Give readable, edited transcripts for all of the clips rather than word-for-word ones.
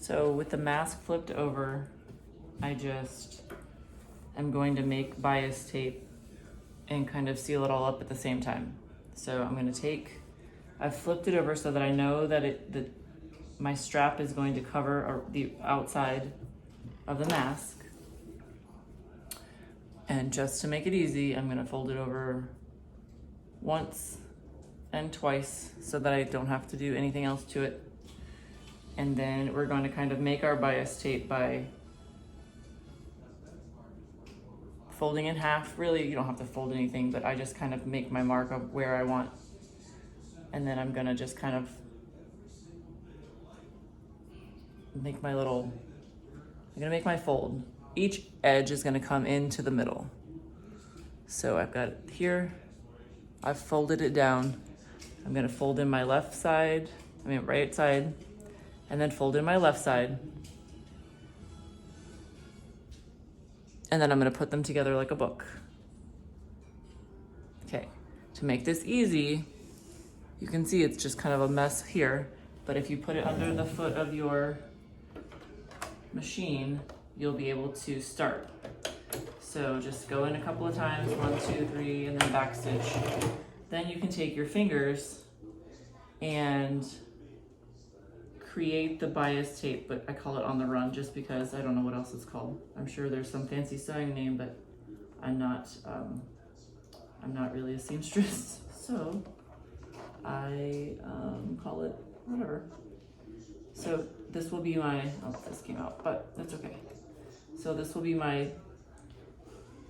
So with the mask flipped over, I just am going to make bias tape and kind of seal it all up at the same time. So I'm going to I've flipped it over so that I know that my strap is going to cover the outside of the mask. And just to make it easy, I'm going to fold it over once and twice so that I don't have to do anything else to it. And then we're going to kind of make our bias tape by folding in half. Really, you don't have to fold anything, but I just kind of make my mark of where I want. And then I'm gonna just kind of make I'm gonna make my fold. Each edge is gonna come into the middle. So I've got it here, I've folded it down. I'm gonna fold in my right side, and then fold in my left side. And then I'm gonna put them together like a book. Okay, to make this easy, you can see it's just kind of a mess here, but if you put it under the foot of your machine, you'll be able to start. So just go in a couple of times, 1, 2, 3, and then backstitch. Then you can take your fingers and create the bias tape, but I call it on the run just because I don't know what else it's called. I'm sure there's some fancy sewing name, but I'm not really a seamstress, so I call it whatever. So this will be this came out, but that's okay. So this will be my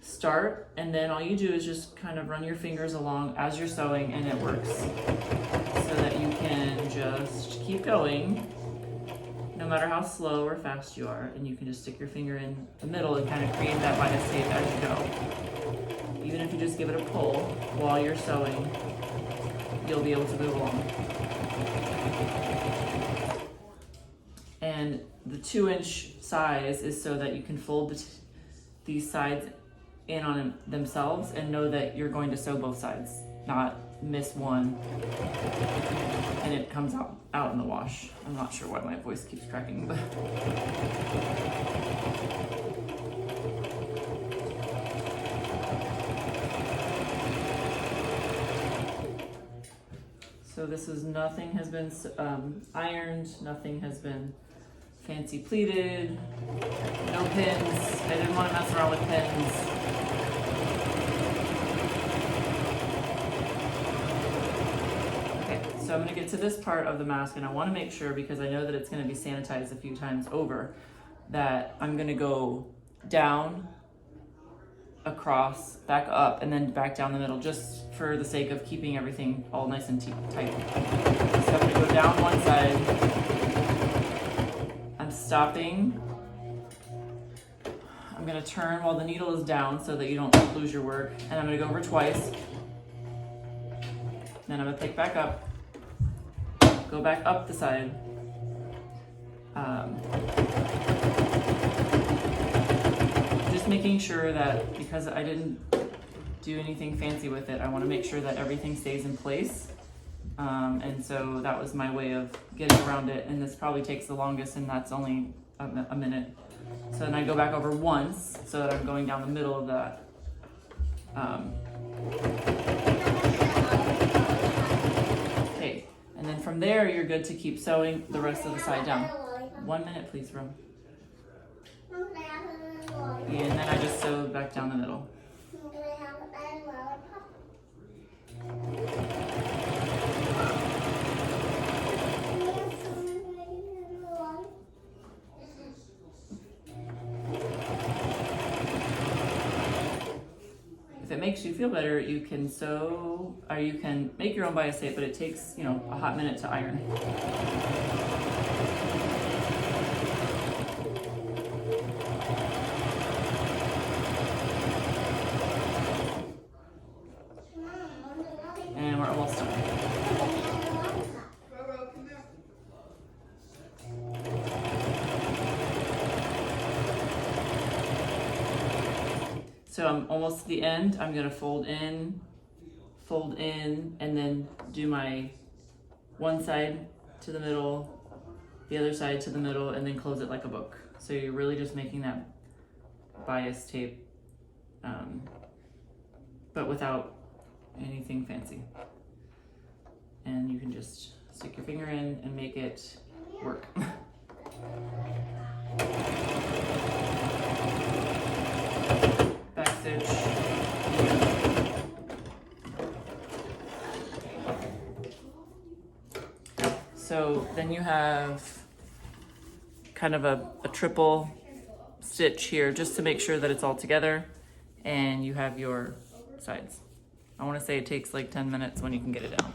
start, and then all you do is just kind of run your fingers along as you're sewing, and it works. So that you can just keep going, no matter how slow or fast you are, and you can just stick your finger in the middle and kind of create that bias tape as you go. Even if you just give it a pull while you're sewing, you'll be able to move along. And the 2-inch size is so that you can fold these sides in on themselves and know that you're going to sew both sides, not miss one and it comes out in the wash. I'm not sure why my voice keeps cracking, but so this is nothing has been ironed, nothing has been fancy pleated, no pins. I didn't want to mess around with pins. So I'm going to get to this part of the mask, and I want to make sure, because I know that it's going to be sanitized a few times over, that I'm going to go down, across, back up, and then back down the middle, just for the sake of keeping everything all nice and tight. So I'm going to go down one side. I'm stopping. I'm going to turn while the needle is down so that you don't lose your work. And I'm going to go over twice. Then I'm going to pick back up. Go back up the side. Just making sure that, because I didn't do anything fancy with it, I want to make sure that everything stays in place. And so that was my way of getting around it, and this probably takes the longest, and that's only a minute. So then I go back over once so that I'm going down the middle of that. And then from there, you're good to keep sewing the rest of the side down. 1 minute, please, Rom. And then I just sew back down the middle. If it makes you feel better, you can sew, or you can make your own bias tape, but it takes, a hot minute to iron. And we're almost done. So I'm almost to the end. I'm gonna fold in, and then do my one side to the middle, the other side to the middle, and then close it like a book. So you're really just making that bias tape, but without anything fancy. And you can just stick your finger in and make it work. Back stitch. So then you have kind of a triple stitch here just to make sure that it's all together, and you have your sides. I want to say it takes like 10 minutes when you can get it down.